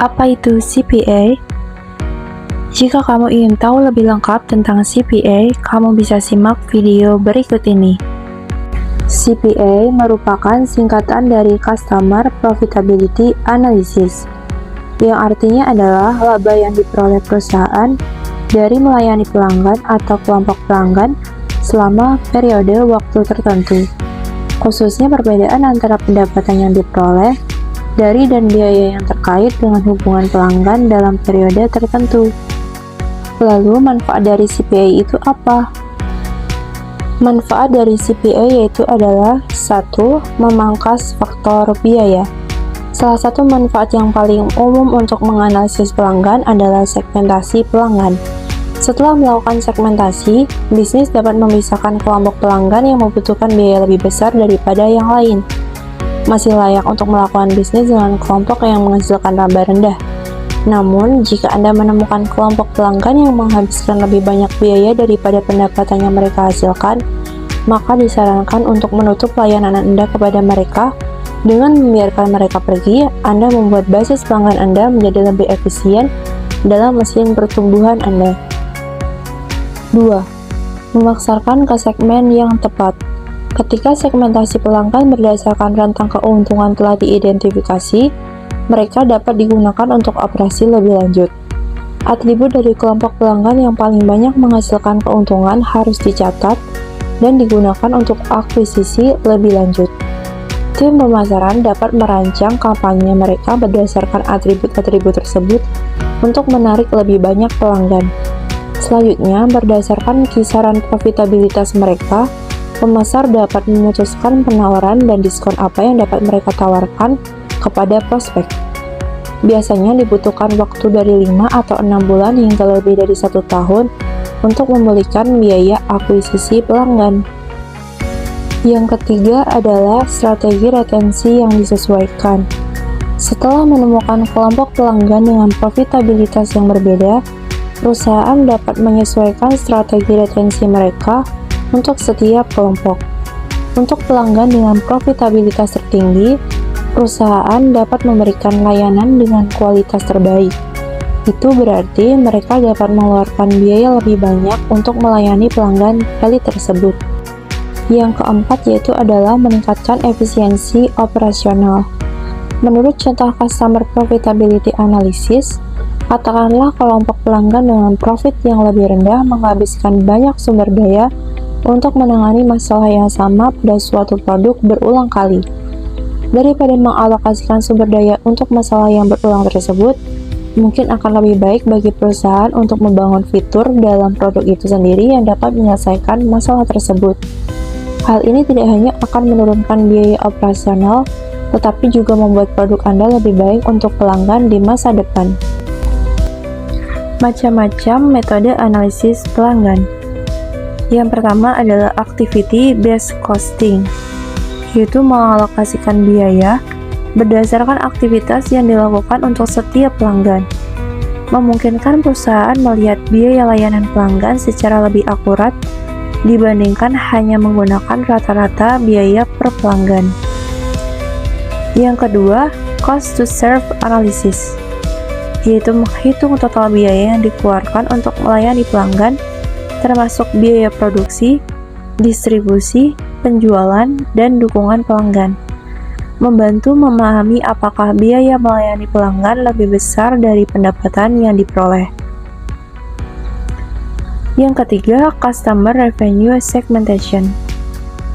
Apa itu CPA? Jika kamu ingin tahu lebih lengkap tentang CPA, kamu bisa simak video berikut ini. CPA merupakan singkatan dari Customer Profitability Analysis, yang artinya adalah laba yang diperoleh perusahaan dari melayani pelanggan atau kelompok pelanggan selama periode waktu tertentu. Khususnya perbedaan antara pendapatan yang diperoleh dari dan biaya yang terkait dengan hubungan pelanggan dalam periode tertentu. Lalu, manfaat dari CPA itu apa? Manfaat dari CPA yaitu adalah 1. Memangkas faktor biaya. Salah satu manfaat yang paling umum untuk menganalisis pelanggan adalah segmentasi pelanggan. Setelah melakukan segmentasi, bisnis dapat memisahkan kelompok pelanggan yang membutuhkan biaya lebih besar daripada yang lain. Masih layak untuk melakukan bisnis dengan kelompok yang menghasilkan laba rendah. Namun, jika Anda menemukan kelompok pelanggan yang menghabiskan lebih banyak biaya daripada pendapatan yang mereka hasilkan, maka disarankan untuk menutup layanan Anda kepada mereka. Dengan membiarkan mereka pergi, Anda membuat basis pelanggan Anda menjadi lebih efisien dalam mesin pertumbuhan Anda. 2. Memasarkan ke segmen yang tepat. Ketika segmentasi pelanggan berdasarkan rentang keuntungan telah diidentifikasi, mereka dapat digunakan untuk operasi lebih lanjut. Atribut dari kelompok pelanggan yang paling banyak menghasilkan keuntungan harus dicatat dan digunakan untuk akuisisi lebih lanjut. Tim pemasaran dapat merancang kampanye mereka berdasarkan atribut-atribut tersebut untuk menarik lebih banyak pelanggan. Selanjutnya, berdasarkan kisaran profitabilitas mereka, pemasar dapat memutuskan penawaran dan diskon apa yang dapat mereka tawarkan kepada prospek. Biasanya dibutuhkan waktu dari 5 atau 6 bulan hingga lebih dari 1 tahun untuk memulihkan biaya akuisisi pelanggan. Yang ketiga adalah strategi retensi yang disesuaikan. Setelah menemukan kelompok pelanggan dengan profitabilitas yang berbeda, perusahaan dapat menyesuaikan strategi retensi mereka untuk setiap kelompok. Untuk pelanggan dengan profitabilitas tertinggi, perusahaan dapat memberikan layanan dengan kualitas terbaik. Itu berarti mereka dapat mengeluarkan biaya lebih banyak untuk melayani pelanggan elit tersebut. Yang keempat yaitu adalah meningkatkan efisiensi operasional. Menurut contoh Customer Profitability Analysis, katakanlah kelompok pelanggan dengan profit yang lebih rendah menghabiskan banyak sumber daya untuk menangani masalah yang sama pada suatu produk berulang kali. Daripada mengalokasikan sumber daya untuk masalah yang berulang tersebut, mungkin akan lebih baik bagi perusahaan untuk membangun fitur dalam produk itu sendiri yang dapat menyelesaikan masalah tersebut. Hal ini tidak hanya akan menurunkan biaya operasional, tetapi juga membuat produk Anda lebih baik untuk pelanggan di masa depan. Macam-macam metode analisis pelanggan. Yang pertama adalah activity-based costing, yaitu mengalokasikan biaya berdasarkan aktivitas yang dilakukan untuk setiap pelanggan. Memungkinkan perusahaan melihat biaya layanan pelanggan secara lebih akurat dibandingkan hanya menggunakan rata-rata biaya per pelanggan. Yang kedua, cost to serve analysis, yaitu menghitung total biaya yang dikeluarkan untuk melayani pelanggan, termasuk biaya produksi, distribusi, penjualan, dan dukungan pelanggan. Membantu memahami apakah biaya melayani pelanggan lebih besar dari pendapatan yang diperoleh. Yang ketiga, Customer Revenue Segmentation,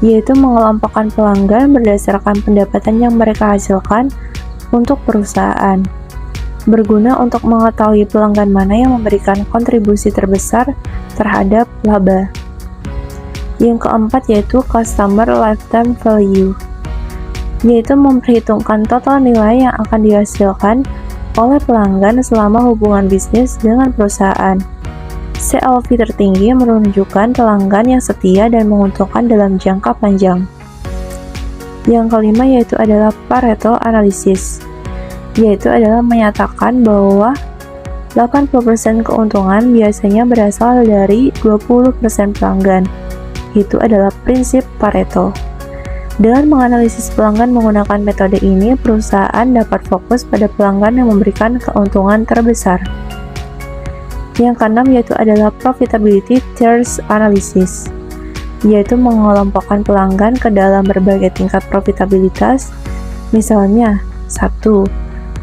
yaitu mengelompokkan pelanggan berdasarkan pendapatan yang mereka hasilkan untuk perusahaan. Berguna untuk mengetahui pelanggan mana yang memberikan kontribusi terbesar terhadap laba. Yang keempat yaitu Customer Lifetime Value, yaitu memperhitungkan total nilai yang akan dihasilkan oleh pelanggan selama hubungan bisnis dengan perusahaan. CLV tertinggi menunjukkan pelanggan yang setia dan menguntungkan dalam jangka panjang. Yang kelima yaitu adalah Pareto Analysis, yaitu adalah menyatakan bahwa 80% keuntungan biasanya berasal dari 20% pelanggan. Itu adalah prinsip Pareto. Dengan menganalisis pelanggan menggunakan metode ini, perusahaan dapat fokus pada pelanggan yang memberikan keuntungan terbesar. Yang keenam yaitu adalah Profitability Tiers Analysis, yaitu mengelompokkan pelanggan ke dalam berbagai tingkat profitabilitas. Misalnya, 1.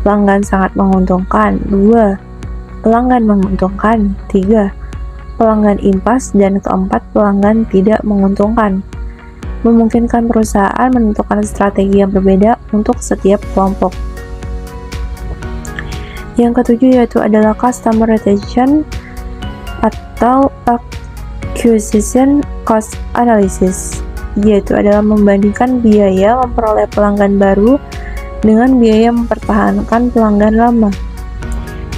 Pelanggan sangat menguntungkan. 2. Pelanggan menguntungkan. 3. Pelanggan impas. Dan keempat, pelanggan tidak menguntungkan. Memungkinkan perusahaan menentukan strategi yang berbeda untuk setiap kelompok. Yang ketujuh yaitu adalah Customer Retention atau Acquisition Cost Analysis, yaitu adalah membandingkan biaya memperoleh pelanggan baru dengan biaya mempertahankan pelanggan lama.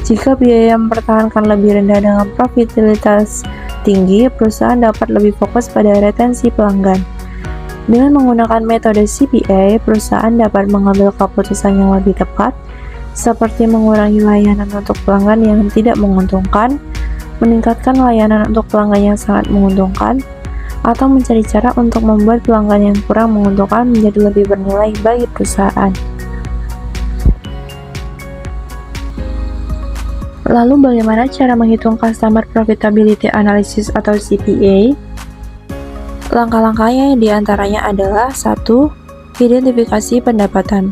Jika biaya mempertahankan lebih rendah dengan profitabilitas tinggi, perusahaan dapat lebih fokus pada retensi pelanggan. Dengan menggunakan metode CPA, perusahaan dapat mengambil keputusan yang lebih tepat, seperti mengurangi layanan untuk pelanggan yang tidak menguntungkan, meningkatkan layanan untuk pelanggan yang sangat menguntungkan, atau mencari cara untuk membuat pelanggan yang kurang menguntungkan menjadi lebih bernilai bagi perusahaan. Lalu bagaimana cara menghitung Customer Profitability Analysis atau CPA? Langkah-langkahnya diantaranya adalah 1. Identifikasi pendapatan.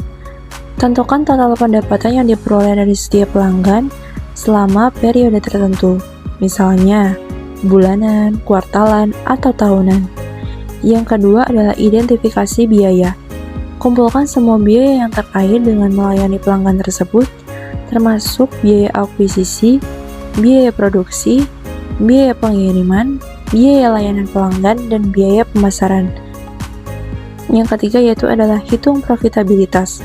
Tentukan total pendapatan yang diperoleh dari setiap pelanggan selama periode tertentu, misalnya bulanan, kuartalan, atau tahunan. Yang kedua adalah identifikasi biaya. Kumpulkan semua biaya yang terkait dengan melayani pelanggan tersebut, termasuk biaya akuisisi, biaya produksi, biaya pengiriman, biaya layanan pelanggan, dan biaya pemasaran. Yang ketiga yaitu adalah hitung profitabilitas.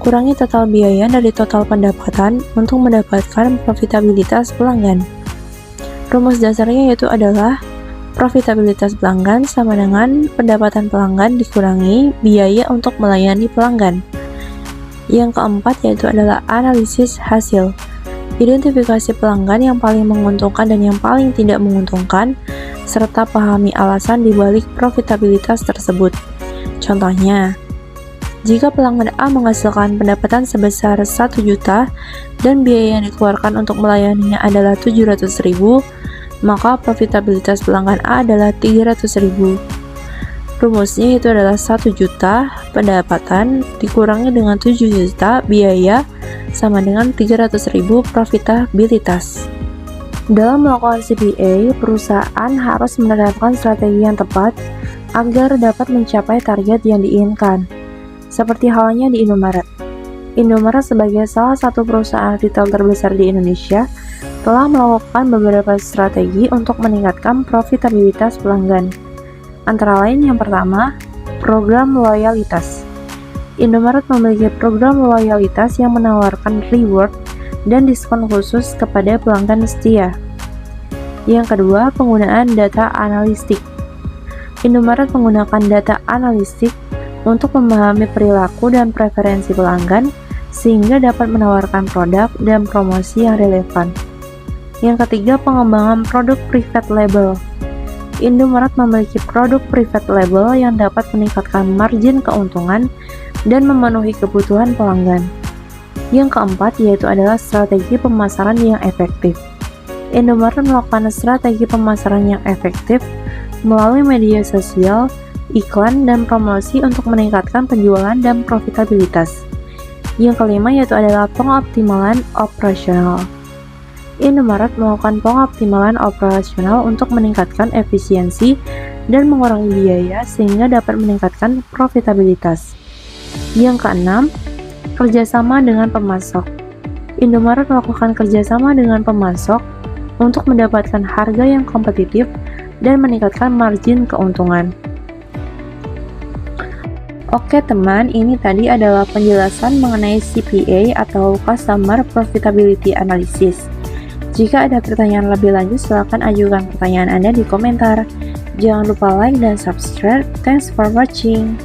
Kurangi total biaya dari total pendapatan untuk mendapatkan profitabilitas pelanggan. Rumus dasarnya yaitu adalah profitabilitas pelanggan sama dengan pendapatan pelanggan dikurangi biaya untuk melayani pelanggan. Yang keempat yaitu adalah analisis hasil. Identifikasi pelanggan yang paling menguntungkan dan yang paling tidak menguntungkan, serta pahami alasan dibalik profitabilitas tersebut. Contohnya, jika pelanggan A menghasilkan pendapatan sebesar 1 juta dan biaya yang dikeluarkan untuk melayaninya adalah 700.000, maka profitabilitas pelanggan A adalah 300.000. Rumusnya itu adalah 1 juta pendapatan dikurangi dengan 7 juta biaya sama dengan 300.000 profitabilitas. Dalam melakukan CPA, perusahaan harus menerapkan strategi yang tepat agar dapat mencapai target yang diinginkan. Seperti halnya di Indomaret. Indomaret sebagai salah satu perusahaan retail terbesar di Indonesia telah melakukan beberapa strategi untuk meningkatkan profitabilitas pelanggan. Antara lain yang pertama, program loyalitas. Indomaret memiliki program loyalitas yang menawarkan reward dan diskon khusus kepada pelanggan setia. Yang kedua, penggunaan data analistik. Indomaret menggunakan data analistik untuk memahami perilaku dan preferensi pelanggan sehingga dapat menawarkan produk dan promosi yang relevan. Yang ketiga, pengembangan produk private label. Indomaret memiliki produk private label yang dapat meningkatkan margin keuntungan dan memenuhi kebutuhan pelanggan. Yang keempat yaitu adalah strategi pemasaran yang efektif. Indomaret melakukan strategi pemasaran yang efektif melalui media sosial, iklan, dan promosi untuk meningkatkan penjualan dan profitabilitas. Yang kelima yaitu adalah pengoptimalan operasional. Indomaret melakukan pengoptimalan operasional untuk meningkatkan efisiensi dan mengurangi biaya sehingga dapat meningkatkan profitabilitas. Yang keenam, kerjasama dengan pemasok. Indomaret melakukan kerjasama dengan pemasok untuk mendapatkan harga yang kompetitif dan meningkatkan margin keuntungan. Oke teman, ini tadi adalah penjelasan mengenai CPA atau Customer Profitability Analysis. Jika ada pertanyaan lebih lanjut, silakan ajukan pertanyaan Anda di komentar. Jangan lupa like dan subscribe. Thanks for watching.